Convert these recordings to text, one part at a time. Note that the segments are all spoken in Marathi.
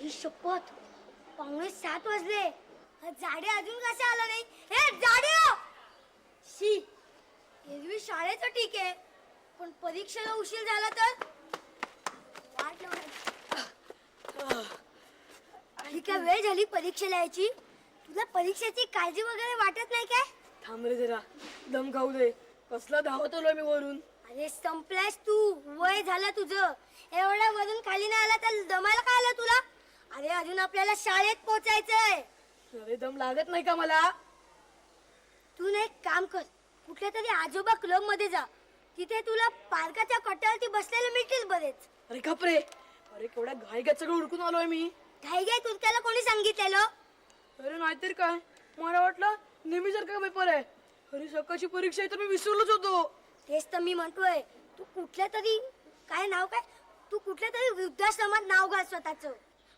आई शपथ 6:45 वाजले. जाडे अजून कसा आला नाही? हे जाडे हो! शी एरवी शाळेचं ठीक आहे, पण परीक्षेला उशीर झाला तर वाट लावणार. ही काय वेळ झाली परीक्षेला यायची? तुला परीक्षेची काळजी वगैरे वाटत नाही काय? थांब रे जरा, दम खाऊ दे. कसला धावत आलोय मी वरून. अरे संपलास तू, वय झालं तुझं. एवढा वरून खाली नाही आला तर दमायला काय आलं तुला? अरे अजून आपल्याला शाळेत पोहोचायचंय. अरे दम लागत नाही का मला? तू ना एक काम कर, कुठल्या तरी आजोबा क्लब मध्ये जा. तिथे तुला पार्काच्या कट्ट्यावरती बसलेले मिळतील बरेच. अरे खपरे, अरे केवढ्या घाईघाईत सगळं उडकून आलोय मी. घाई घाई तुला त्याला कोणी सांगितलेलं? अरे नाहीतर काय, मला वाटलं नेहमीसारखा पेपर आहे. अरे सकाळची परीक्षा आहे तर मी विसरलोच होतो. तेच तर मी म्हणतोय, तू कुठल्या तरी काय नाव काय तू कुठल्या तरी वृद्धाश्रमात नाव घाल स्वतःचं.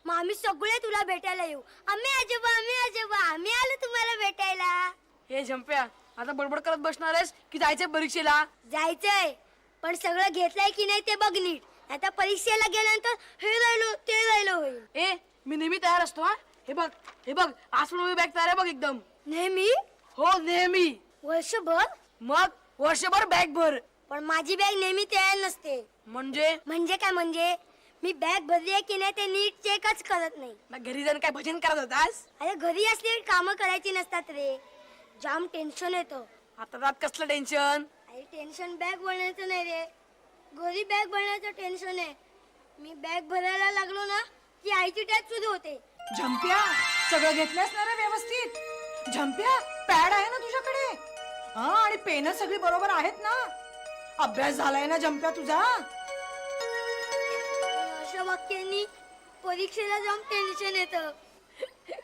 मग आम्ही सगळे तुला भेटायला येऊ. आम्ही आजोबा आम्ही आलो तुम्हाला भेटायला. हे झंप्या, आता बडबड करत बसणार आहेस की जायचंय परीक्षेला? जायचंय, पण सगळं घेतलंय की नाही ते बघ नीट. आता परीक्षेला गेल्यानंतर हे राहिलो ते राहिलो होईल. ए मी नेहमी तयार असतो. हा हे बघ, हे बघ, आज पण मी बॅग तयार आहे बघ एकदम. नेहमी? हो नेहमी. वर्षभर? मग वर्षभर बॅग भर. पण माझी बॅग नेहमी तयार नसते. म्हणजे काय म्हणजे? मी बॅग भरली आहे की नाही ते नीट चेकच करत नाही. मग घरी जाऊन काय भजन करत होतास? अरे घरी असले कामं करायची नसतात रे, जाम टेन्शन येतं. आता रात कसलं टेन्शन? अरे टेन्शन बॅग भरण्याचं नाही रे, घरी बॅग भरण्याचं टेन्शन आहे. मी बॅग भरायला लागलो ना की आईची टॅप सुरू होते. झंप्या, सगळं घेतलंस ना रे व्यवस्थित? झंप्या, पॅड आहे ना तुझ्याकडे? हा, आणि पेन सगळी बरोबर आहेत ना? अभ्यास झालाय ना झंप्या तुझा? अशा वाक्यांनी परीक्षेला जाऊन टेन्शन येतं.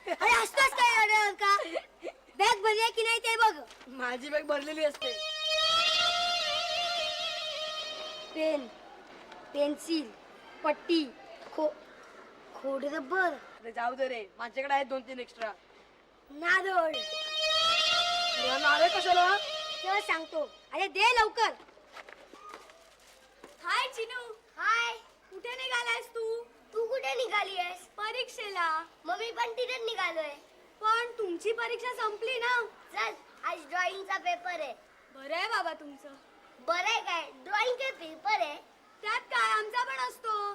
अरे असतोच काय अरे का? बॅग भरली की नाही ते बघ. माझी बॅग भरलेली असते. पेन, पेन्सिल, पट्टी, खोड रबर, अरे जाऊ दे रे, माझ्याकडे आहेत 2-3 एक्स्ट्रा. नारळ. नारे कशाला? तेव्हा सांगतो. अरे दे लवकर. हाय चिनू. हाय. कुठे निघालायस तू? तू कुठे निघाली आहेस? परीक्षेला. मग मी पण तिथेच निघालोय. पण तुमची परीक्षा संपली ना? चल, आज ड्रॉइंगचा पेपर आहे. बरं आहे बाबा तुमचं. बरं आहे काय? ड्रॉइंगचे पेपर आहे. त्यात काय, आमचा पण असतो.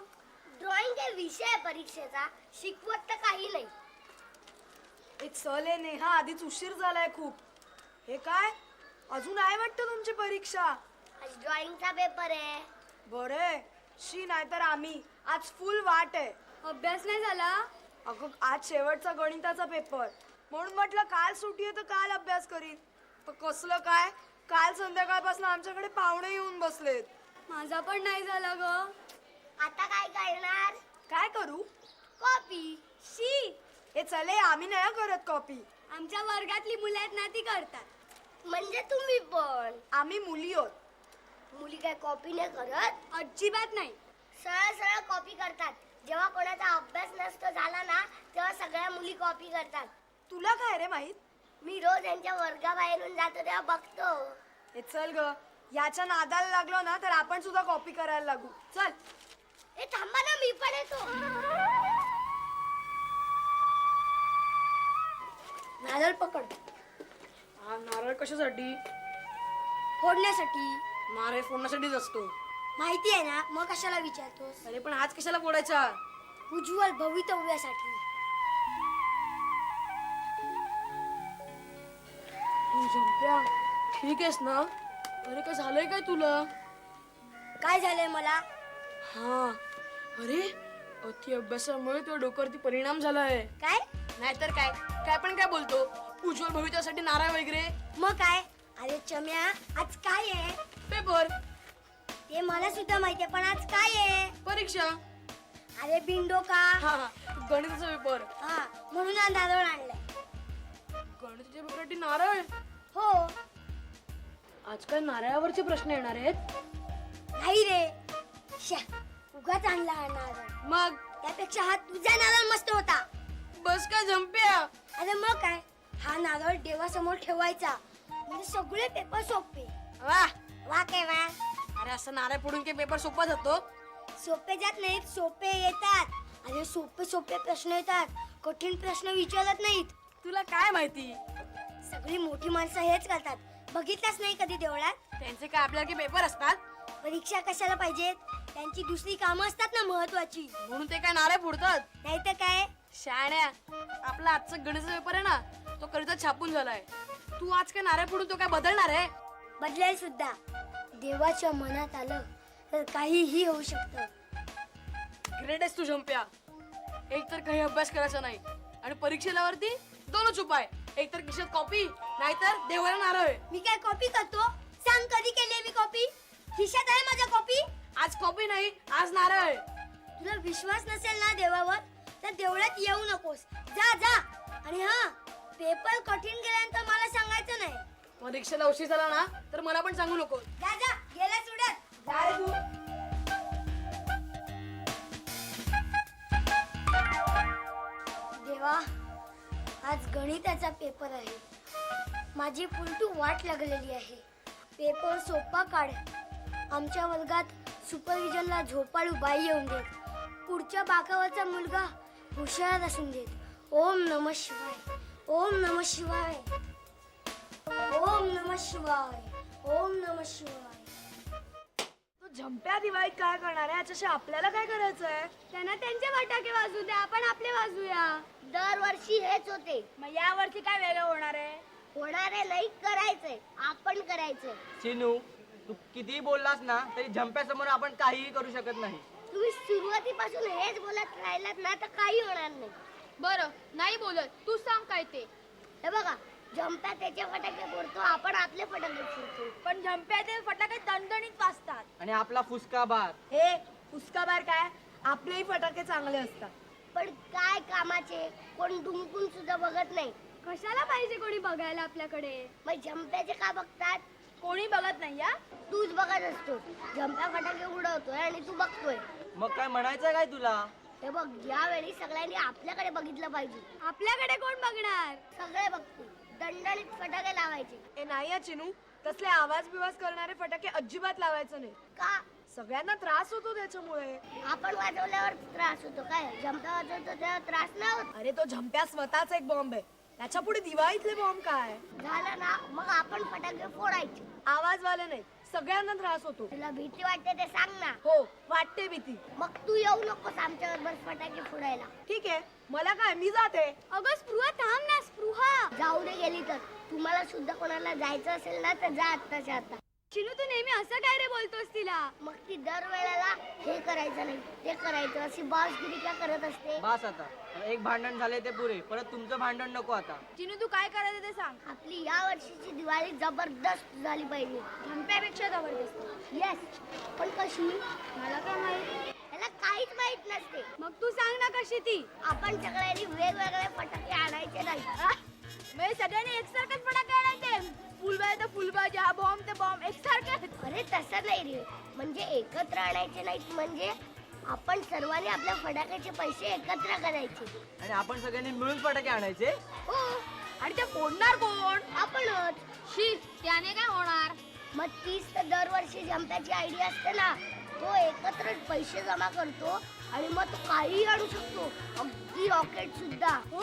ड्रॉइंग हे विषय आहे परीक्षेचा, शिकवत तर काही नाही. चल आहे नेहा, आधीच उशीर झालाय खूप. हे काय, अजून आहे वाटतं तुमची परीक्षा? आज ड्रॉइंगचा पेपर आहे. बरे शी, नाहीतर आम्ही आज फुल वाट आहे. अभ्यास नाही झाला? अगं आज शेवटचा गणिताचा पेपर, म्हणून म्हटलं काल सुट्टी आहे तर काल अभ्यास करीन. तर कसलं काय, काल संध्याकाळपासून आमच्याकडे पाहुणे येऊन बसलेत. माझा पण नाही झाला ग. आता काय करणार? काय करू? कॉपी. शी. हे चले, आम्ही नाही करत कॉपी. आमच्या वर्गातली मुलं आहेत ना ती करतात. म्हणजे तुम्ही पण? आम्ही मुली आहोत. मुली काय कॉपी नाही करत? अजिबात नाही. सरळ सरळ कॉपी करतात. जेव्हा कोणाचा अभ्यास नसतो झाला ना तेव्हा सगळ्या मुली कॉपी करतात. तुला काय रे माहित? मी रोज यांच्या वर्गाबाहेरून जातो तेव्हा बघतो. हे चल ग, याच्या नादाला लागलो ना तर आपण सुद्धा कॉपी करायला लागू. चल. ए थांबा ना, मी पण येतो. नारळ पकड. हा नारळ कशासाठी? फोडण्यासाठी. नारळ फोडण्यासाठीच असतो. माहिती आहे ना, मग कशाला विचारतोस? अरे पण आज कशाला फोडायचा? उज्ज्वल भवितव्यासाठी. तू झंप्या, ठीक आहेस ना? अरे काय झालंय काय तुला? काय झालंय मला? हा, अरे अति अभ्यासामुळे तुझ्या डोक्यावरती परिणाम झालाय. काय? नाहीतर काय, काय पण काय बोलतो. उज्ज्वल भविष्यासाठी नारळ वगैरे. मग काय? अरे चम्या, आज काय आहे? पेपर. ते मला सुद्धा माहितीये, पण आज काय आहे? परीक्षा. अरे बिंडो का? हा गणिताचा पेपर. हा, म्हणून हा नारळ आणलाय. गणिताच्या पेपरसाठी नारळ? हो. आज काय नारळावरचे प्रश्न येणार आहेत? नाही रे, उगाच आणला हा नारळ. मग त्यापेक्षा हा तुझा नारळ मस्त होता. बस काय झंप्या. अरे मग काय, हा नारळ देवासमोर ठेवायचा म्हणजे सगळे पेपर सोपे. वा वा काय वा. अरे असं नारळ फोडून काय पेपर सोपा जातो? सोपे जात नाहीत, सोपे येतात. अरे सोपे सोपे प्रश्न येतात, कठीण प्रश्न विचारत नाहीत. तुला काय माहिती? सगळी मोठी माणसं हेच करतात. बघितलंच नाही कधी देवळात? त्यांचे काय आपल्याला की पेपर असतात परीक्षा कशाला पाहिजेत? त्यांची दुसरी कामं असतात ना महत्वाची. म्हणून ते काय नारे फोडतात? नाही तर काय. शाण्या, आपला आजचा गणिताचा पेपर आहे ना, तो कविता छापून झालाय. तू आज काय नारे फोडून तो काय बदलणार आहे? बदलेल सुद्धा. देवाच्या मनात आलं तर काहीही होऊ शकतं. ग्रेट आहेस तू झंप्या. एक तर काही अभ्यास करायचा नाही आणि परीक्षेला वरती दोनच उपाय, एक तर खिशात कॉपी, नाहीतर देवाला नारळ. मी काय कॉपी करतो? सांग कधी केली मी कॉपी? खिशात आहे माझ्या कॉपी. आज कॉपी नाही, आज नारळ. तुला विश्वास नसेल ना देवावर तर देवळात येऊ नकोस. जा जा. आणि हा, पेपर कठीण गेल्यानंतर मला सांगायचं नाही. परीक्षेला उशीर झाला ना तर मला पण सांगू नको. जा जा, गेला सोडत. जा रे तू. देवा, आज गणिताचा पेपर आहे. माझी पुलटू वाट लागलेली आहे. पेपर सोपा काढ. आमच्या वर्गात सुपरविजनला झोपाळू बाई येऊन देत. पुढच्या बाकावरचा मुलगा हुशार असून देत. ओम नमः शिवाय, ओम नमः शिवाय, ओम नमः शिवाय, ओम नमः शिवाय. तो झंप्या दिवाळीत काय करणार आहे याच्याशी आपल्याला काय करायचंय? त्यांना त्यांचे फटाके वाजू द्या, आपण आपले वाजूया. दरवर्षी हेच होते. मग या वर्षी काय वेगळं होणार आहे? होणारे नाही, करायचंय. आपण करायचंय. चिनू, तू कितीही बोललास ना तरी झंप्यासमोर आपण काहीही करू शकत नाही. तुम्ही सुरुवातीपासून हेच बोलत राहिलात ना तर काही होणार नाही. बरं नाही बोलत, तू सांग काय ते. हे बघा, जमता त्याचे फटाके फोडतो, आपण आपले फटाके फोडतो. पण झंप्याचे फटाके दणदणीत वाजतात. आणि आपला फुसका बार. हे फुसका बार काय? आपलेही फटाके चांगले असतात. पण काय कामाचे? कोण डुंकून सुद्धा बघत नाही. कशाला पाहिजे कोणी बघायला आपल्याकडे? मग जमप्याचे का बघतात? कोणी बघत नाही या. तूच बघत असतो. जमप्या फटाके उडवतोय आणि तू बघतोय. मग काय म्हणायचं काय तुला? हे बघ, यावेळी सगळ्यांनी आपल्याकडे बघितलं पाहिजे. आपल्याकडे कोण बघणार? सगळे बघतील. दणदणीत फटाके लावायचे. ए नाही चिनू, तसले आवाज बिवाज करणारे फटाके अजिबात लावायचं नाही. का? सगळ्यांना त्रास होतो त्याच्यामुळे. आपण वाजवल्यावर त्रास होतो काय? जमता वाजवतो तेव्हा त्रास नाही होत. अरे तो झंप्या स्वतःच एक बॉम्ब आहे, त्याच्या पुढे दिवाळीतले बॉम्ब काय? झालं ना, मग आपण फटाके फोडायचे. आवाजवाले नाही, सगळ्यांना त्रास होतो. तुला भीती वाटते ते सांग ना. हो वाटते भीती. मग तू येऊ नकोस आमच्या बरोबर फटाके फोडायला. ठीक आहे, मला काय, मी जाते. अगं स्पृहा, थांब ना स्पृहा. जाऊ दे गेली तर. तुम्हाला सुद्धा कोणाला जायचं असेल ना तर जा आत्ताच्या आता. चिनू, तू नेहमी असं काय रे बोलतोस तिला? मग ती दरवेळेला हे करायचं नाही ते करायचं अशी बॉसगिरी का करत असते. बास आता, एक भांडण झाले ते पुरे, परत तुमचं भांडण नको आता. चिनू तू काय करायचं ते सांग. आपली या वर्षीची दिवाळी जबरदस्त झाली पाहिजे. झंप्यापेक्षा जबरदस्त. येस, पण कशी? मला काय माहित. त्याला काहीच माहित नसते. मग तू सांग ना कशी ती. आपण सगळ्यांनी वेगवेगळे फटाके आणायचे नाही. म्हणजे सगळ्यांनी एकसारखेच फटाके आणायचे. फुलबाजी तर फुलबाजी, हा बॉम्ब ते बॉम्ब एकसारखे. अरे तसं नाही रे, म्हणजे एकत्र आणायचे नाहीत. म्हणजे आपण सर्वांनी आपल्या फटाक्याचे पैसे एकत्र करायचे. आणि आपण सगळ्यांनी मिळून फटाके आणायचे. हो, आणि ते फोडणार कोण? आपणच. शी, त्याने काय होणार? मग तीच तर दरवर्षी जमताची आयडिया असते ना. तो एकत्र पैसे जमा करतो आणि मग तो काही आणू शकतो, अगदी रॉकेट सुद्धा. हो,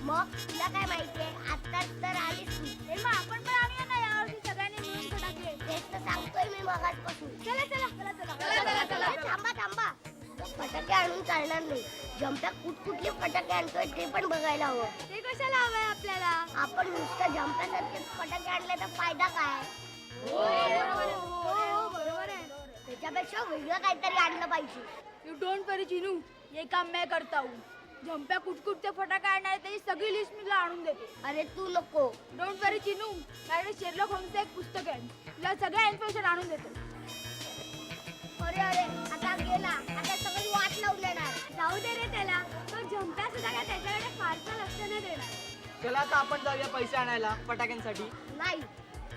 मग तुला काय माहितीये, आताच तर आलीस तू. मग आपण पण आणूया ना यावर्षी सगळ्यांनी मिळून फटाके. तेच तर सांगतोय मी मगाचपासून. चला चला चला चला चला, चला. अरे थांबा थांबा. तो फटाके आणून चालणार नाही. जमता कुठले फटाके आणतोय ते पण बघायला हवं. ते कशाला हवंय आपल्याला? आपण नुसतं जमतासारखेच फटाके आणले तर फायदा काय? बरोबर आहे. त्याच्यापेक्षा वेगळं काहीतरी आणलं पाहिजे. यू डोंट वरी चिनू, ये काम मैं करता हूँ. झंप्या कुटकुटचे फटाके आणणार त्याची सगळी लिस्ट मी तुला आणून देते. अरे तू नको. डोंट वरी चिनू, माझ्याकडे शेरलॉक होमचं एक पुस्तक आहे, तुला सगळ्या इन्फॉर्मेशन आणून देते. अरे अरे, आता गेला. आता सगळी वाट लावून देणार. जाऊ दे रे त्याला. तो झंप्या सुद्धा काय त्याच्याकडे फारसं लक्ष नाही देणार. चला आता आपण जाऊया पैसे आणायला फटाक्यांसाठी. नाही,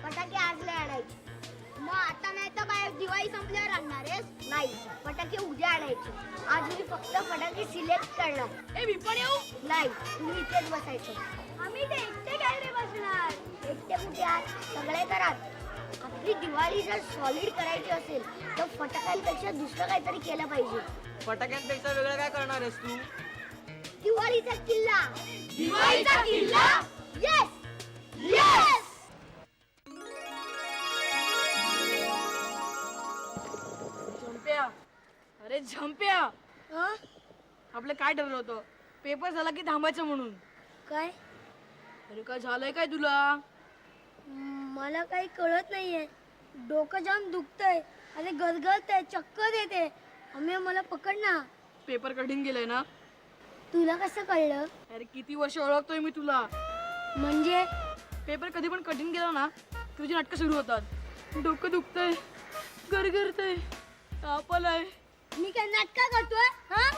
फटाके आज नाही आणायचे. मग आता नाही तर बाहेर दिवाळी संपल्यावर आणणारेस? नाही, फटाके उद्या आणायचे. आज मी फक्त फटाके सिलेक्ट करणार. ए मी पण येऊ? नाही, तुम्ही इथेच बसायचं. आम्ही ते एकटे काय रे बसणार? एकटे कुठे आहात? सगळे करात. आपली दिवाळी जर सॉलिड करायची असेल तर फटाक्यांपेक्षा दुसरं काहीतरी केलं पाहिजे. फटाक्यांपेक्षा वेगळं काय करणार आहेस तू? दिवाळीचा किल्ला. दिवाळीचा किल्ला. Yes yes. झंप्या, अरे झंप्या, आपलं काय ठरलं होतं? पेपर झाला की थांबायचं म्हणून. काय? अरे काय झालंय काय तुला? मला काही कळत नाहीये. डोकं जाम दुखतंय आणि गरगरतंय, चक्कर येते. अम्या मला पकड ना. पेपर कठीण गेलाय ना? तुला कसं कळलं? अरे किती वर्ष ओळखतोय मी तुला. म्हणजे पेपर कधी पण कठीण गेला ना तुझी नाटकं सुरू होतात. डोकं दुखतंय, गरगरतंय, ताप आलाय. मी काय नाटक करतोय? हा?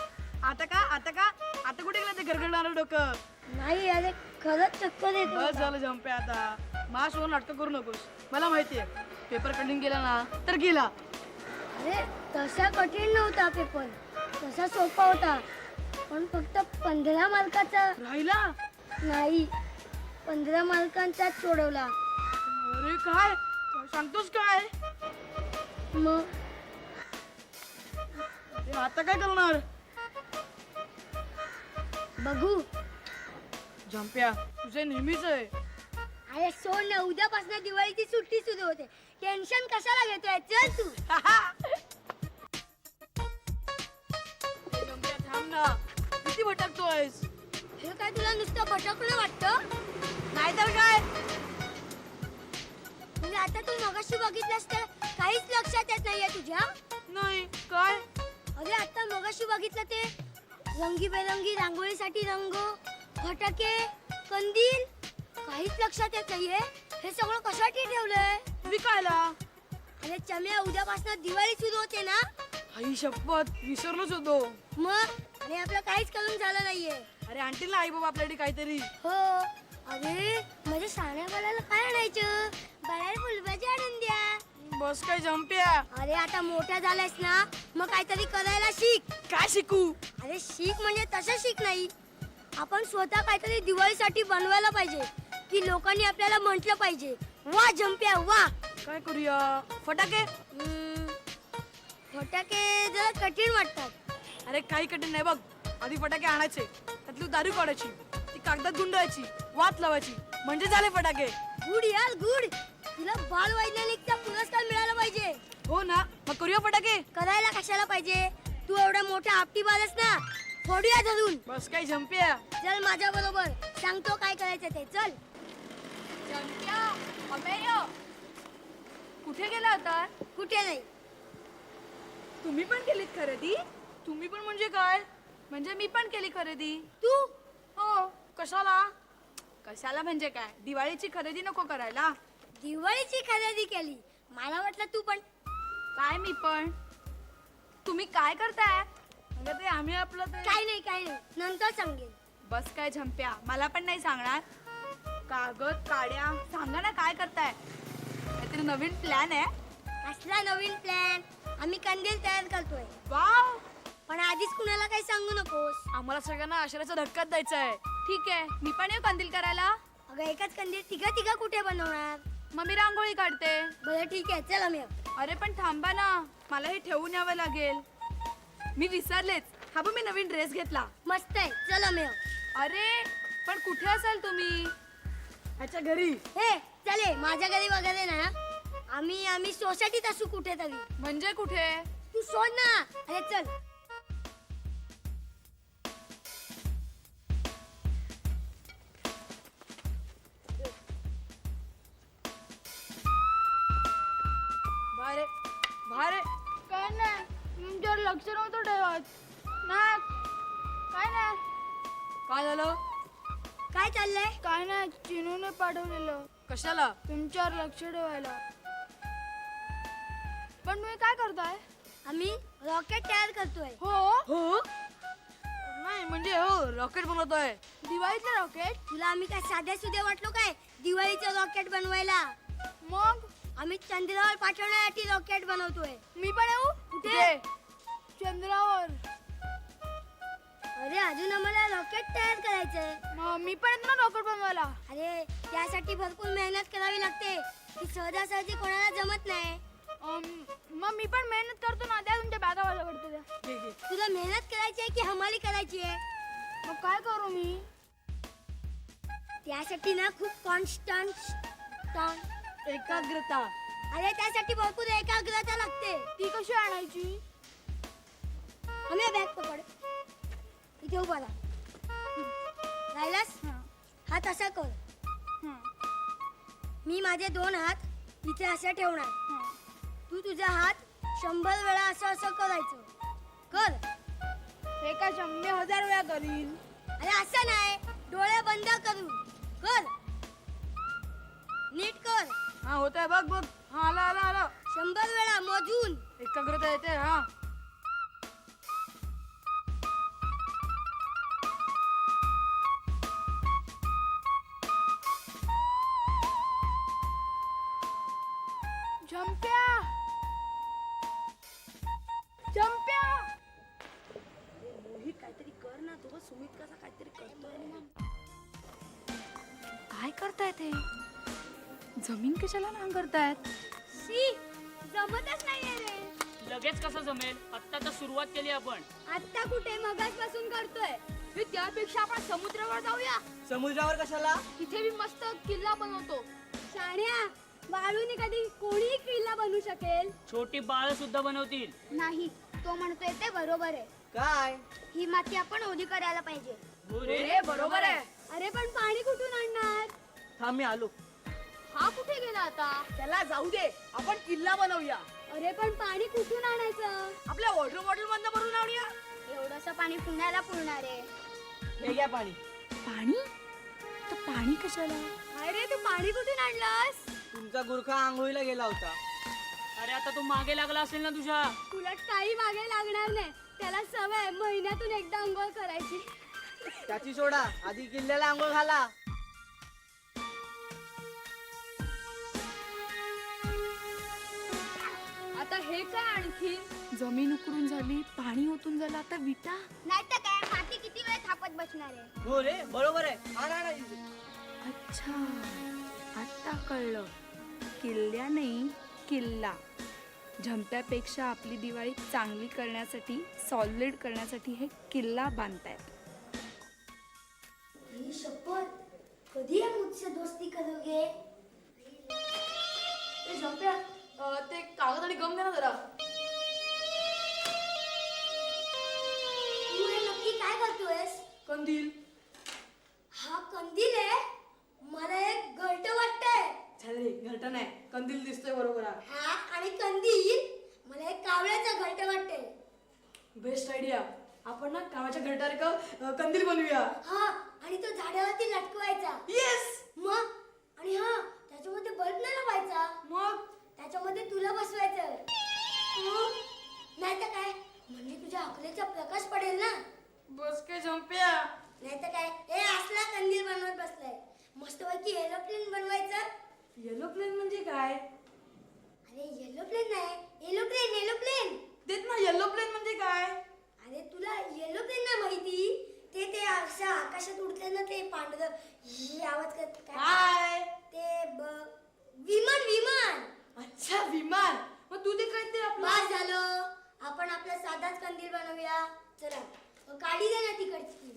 आता कुठे गेलं ते गरगरणारं डोकं? नाही, अरे खरंच चक्कर येते. बस झालं झंप्या आता. माझ्यासोबत नाटकं करू नकोस. मला माहितीये पेपर कठीण गेला ना तर गेला. अरे तसा कठीण नव्हता पेपर, तसा सोपा होता. पण फक्त 15 मार्काचा राहिला. नाही, 15 मार्कांचा सोडवला. अरे काय काय सांगतोस काय? मग अरे आता काय करणार? बघू. झंप्या तुझे नेहमीच आहे. अरे सोड ना, उद्यापासून दिवाळीची सुट्टी सुरू होते. टेन्शन कशाला घेतोय? चल तू. झंप्या थांब ना, किती भटकतोयस? हे काय तुला नुसतं भटकलं वाटतं? नाहीतर काय? म्हणजे आता तू मगाशी बघितलंस तर काहीच लक्षात येत नाहीये तुझ्या? नाही काय? अरे आता मगाशी बघितलं ते रंगीबेरंगी रांगोळीसाठी रंग, फटाके, कंदील, काहीच लक्षात येत नाहीये. हे सगळं कशासाठी ठेवलंय? विकायला. अरे चम्या, उद्यापासून दिवाळी सुरू होते ना? आई शपथ विसरलोच होतो. मग आणि आपलं काहीच करून झालं नाहीये. अरे आणतील ना आई बाबा आपल्यासाठी काहीतरी. हो. अरे माझ्या साड्या बाळाला काय आणायचं? बाळाला फुलभाजी आणून द्या. बस काय झंप्या. अरे आता मोठा झालायस ना, मग काहीतरी करायला शिक. काय शिकू? अरे शिक म्हणजे तसं शिक नाही. आपण स्वतः काहीतरी दिवाळीसाठी बनवायला पाहिजे, की लोकांनी आपल्याला म्हटलं पाहिजे, वा झंप्या वा. काय करूया? फटाके. फटाके जरा कठीण वाटतात. अरे काही कठीण नाही बघ. आधी फटाके आणायचे, त्यातली दारू काढायची, ती कागदात गुंडाळायची, वात लावायची, म्हणजे झाले फटाके. गुड यार गुड. तुला बाल वैज्ञानिकचा पुरस्कार मिळाला पाहिजे. हो ना, मग करूया फटाके. करायला कशाला पाहिजे? तू एवढा मोठा आपटी बालस ना, फोडूया धरून. बस काय झंप्या. चल माझ्या बरोबर, सांगतो काय करायचं ते. चल. कुठे गेला होता? कुठे नाही. तुम्ही पण केलीत खरेदी? तुम्ही पण म्हणजे काय? म्हणजे मी पण केली खरेदी. तू? हो. कशाला? कशाला म्हणजे काय? दिवाळीची खरेदी नको करायला? दिवाळीची खरेदी केली. मला वाटलं तू पण. काय मी पण? तुम्ही काय करताय? म्हणजे ते आम्ही आपलं ते. काय नाही नंतर सांगेन. बस काय झंप्या, मला पण नाही सांगणार. कागद काड्या सांगा ना, काय करताय? काहीतरी नवीन प्लॅन आहे? कसला नवीन प्लॅन? आम्ही कंदील तयार करतोय. वाव. पण आधीच कुणाला काही सांगू नकोस. आम्हाला सगळ्यांना आश्रयाचा धक्काच द्यायचा आहे. ठीक आहे, मी पण येऊ कंदील करायला. अगं एकच कंदील तिघा कुठे बनवणार? मग मी रांगोळी काढते. बरं ठीक आहे, चल आम्ही. अरे पण थांबा ना, मला हे ठेवून यावं लागेल. मी विसरलेच. हा बघ, मी नवीन ड्रेस घेतला. मस्त आहे, चल आम्ही. अरे पण कुठे असाल तुम्ही? अच्छा घरी. हे चले, माझ्या घरी वगैरे ना. आम्ही सोसायटीत असू कुठेतरी. म्हणजे कुठे? तू सोड ना. अरे चल. बाहेर बाहेर. काय नाही, तुमच्यावर लक्ष नव्हतं ठेवत. नाही काय नाही. काय झालं? काय चाललंय? काय नाही, चिनूने पाठवलेलं कशाला? तुमच्यावर लक्ष ठेवायला. पण तुम्ही काय करताय? आम्ही रॉकेट तयार करतोय. हो. हो. नाही म्हणजे हो, रॉकेट बनवतोय. दिवाळीतलं रॉकेट? तुला आम्ही काय साध्या सुध्या वाटलो काय दिवाळीचं रॉकेट बनवायला? मग आम्ही चंद्रावर पाठवण्यासाठी रॉकेट बनवतोय. मी पण येऊ? कुठे? चंद्रावर. अरे अजून आम्हाला रॉकेट तयार करायचंय. मग मी पण येतो ना रॉकेट बनवायला. अरे त्यासाठी भरपूर मेहनत करावी लागते. ती सहजासहजी कोणाला जमत नाही. मग मी पण मेहनत करतो ना. द्या तुमच्या बॅगा वाला करतो द्या. घे, घे. तुला मेहनत करायची आहे की हमाली करायची आहे? मग काय करू मी? त्यासाठी ना खूप कॉन्स्टंट एकाग्रता. अरे त्यासाठी भरपूर एकाग्रता लागते. ती कशी आणायची? आम्ही बॅग पकड, इथे उभा राहा. राहिलास? हात असा कर. मी माझे 2 हात इथे असे ठेवणार. तू तुझा हात 100 वेळा असं असं करायचं. कर. हे काय 100,000 वेळा करीन. अरे असं नाही, डोळे बंद करून कर. नीट कर. हा होत आहे, बघ बघ. हा आला आला आला. 100 वेळा मोजून. एकाग्रता येते. हा झंप्या झंप्या मोहित काहीतरी कर ना. तो सुमित कसा काहीतरी करतोय. काय करताय ते? जमीन कशाला नांगरतायत? शी, जमतच नाहीये रे. लगेच कसं जमेल? आत्ता तर सुरुवात केली आपण. आता कुठे मगासपासून करतोय. हे त्यापेक्षा आपण समुद्रावर जाऊया. समुद्रावर कशाला? तिथे मी मस्त किल्ला बनवतो. शाण्या, वाळूने कधी कोणी किल्ला बनवू शकेल? छोटी बाळ सुद्धा बनवतील. नाही, तो म्हणतोय ते बरोबर आहे. काय? ही माती आपण ओली करायला पाहिजे. हो रे. हे बरोबर आहे. अरे पण पाणी कुठून आणणार? थांब मी आलो. हा कुठे गेला आता? त्याला जाऊ दे, आपण किल्ला बनवूया. अरे पण पाणी कुठून आणायचं? आपल्या वॉटर बॉटल मधनं भरून आणूया. एवढंसं पाणी पुण्याला पुरणार आहे. हे घ्या पाणी. पाणी? तर पाणी कशाला? अरे तू पाणी कुठून आणलंस? तुमचा गुरखा आंघोळीला गेला होता. अरे आता तू मागे लागला असेल ना तुझ्या. उलट काही मागे लागणार नाही. त्याला सवय आहे महिन्यातून एकदा अंघोळ करायची. त्याची सोडा, आधी किल्ल्याला आंघोळ घाला. आता हे काय आणखी? जमीन उकरून झाली, पाणी ओतून झालं, आता विटा. नाही तर काय, माती किती वेळ थापत बसणार आहे? हो रे, बरोबर आहे. आणा ना. अच्छा, आता कळलं. किल्ल्याने किल्ला. झंप्यापेक्षा आपली दिवाळी चांगली करण्यासाठी, सॉलिड करण्यासाठी हे किल्ला बांधतायत. ही शपथ, कधी हम मुझसे दोस्ती करोगे? ते कागद आणि गम दे ना जरा. तू हे नक्की काय करतोयस? कंदील. हा कंदील आहे. मला एक घरट वाटतंय. झाले, घरट नाही, कंदील दिसतोय बरोबर. हा आणि कंदील मला एक कावळ्याचं घरट वाटतंय. Best idea. आपण ना कामाच्या घरटावर का कंदील बनवूया. हा, आणि तो झाडावरती लटकवायचा. येस. मग आणि हा, त्याच्यामध्ये बल्ब नाही लावायचा. मग त्याच्यामध्ये तुला बसवायचं. नाही तर काय, म्हणजे तुझ्या अकलेचा प्रकाश पडेल ना. बस काय झंप्या. नाही तर काय, हे असला कंदील बनवत बसलाय. मस्तपैकी एरोप्लेन बनवायचं. येलो प्लेन म्हणजे काय? अरे एरोप्लेन नाही, एरोप्लेन एरोप्लेन. देत ना, येलो प्लेन म्हणजे काय? अरे तुला एरोप्लेन नाही माहिती? ते असं आकाशात उडते ना, ते पांढरं ही आवाज करत काय? ते विमान विमान. अच्छा, विमान. मग तू ते काय ते आपलं. बस झालं. आपण आपला साधाच कंदील बनवूया. चला, काढी दे ना तिकडची.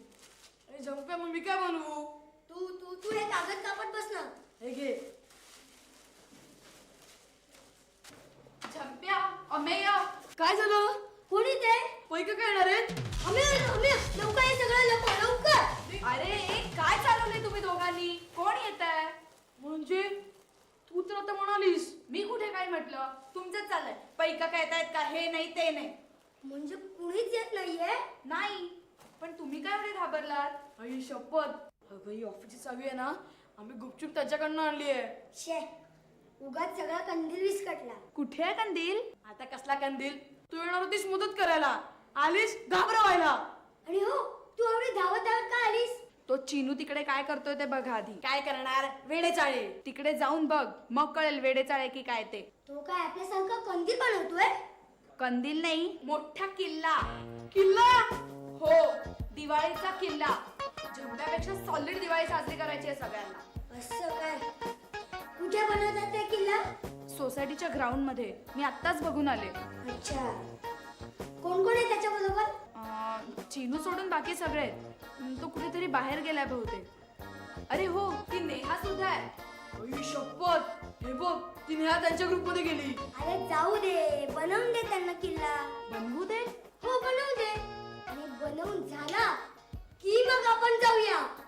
अरे झंप्या, मग मी काय बनवू? तू तू तू हे कागद कापत बस ना. हे घे. झंप्या, अमेय. काय झालं? कोणी ते? पैक काय येणार आहेत? आम्ही लवकर हे सगळं लवकर. अरे काय चालवलंय तुम्ही दोघांनी? कोण येत आहे? म्हणजे तू तर आता म्हणालीस. मी कुठे काय म्हटलं? तुमचंच चाललंय. पैका काय येतायत का? हे नाही ते नाही. म्हणजे कुणीच येत नाहीये. नाही, पण तुम्ही काय एवढे घाबरलात? आई शपथ. अगं ही ऑफिसची चावी आहे ना, आम्ही गुपचूप त्याच्याकडनं आणली आहे. शे, उगाच सगळा कंदील विस्कटला. कुठे आहे कंदील? आता कसला कंदील? तू येणार होतीस मदत करायला, आलीस घाबरवायला. आणि हो, तू एवढी धावत धावत का आलीस? तो चिनू तिकडे काय करतोय ते बघ आधी. काय करणार? वेडेचाळे. तिकडे जाऊन बघ, मग कळेल वेडेचाळे की काय ते. तो काय आपल्यासारखा कंदील बनवतोय? कंदील नाही, मोठा किल्ला. किल्ला. हो, दिवाळीचा किल्ला. झंप्यापेक्षा सॉलिड दिवाळी साजरी करायची आहे सगळ्यांना. असं काय? कुठे बनवतात ते किल्ला? सोसायटीच्या ग्राउंड मध्ये. मी आत्ताच बघून आले. अच्छा, कोण कोण आहे त्याच्याबरोबर? चीनू सोडून बाकी सगळे आहेत. तो कुठेतरी बाहेर गेलाय बहुतेक. अरे हो, ती नेहा सुद्धा आहे. आई शपथ, हे बघ ती नेहा त्यांच्या ग्रुप मध्ये गेली. अरे जाऊ दे, बनवून दे त्यांना किल्ला. बनवू दे. हो बनवू दे. आणि बनवून झाला की मग आपण जाऊया.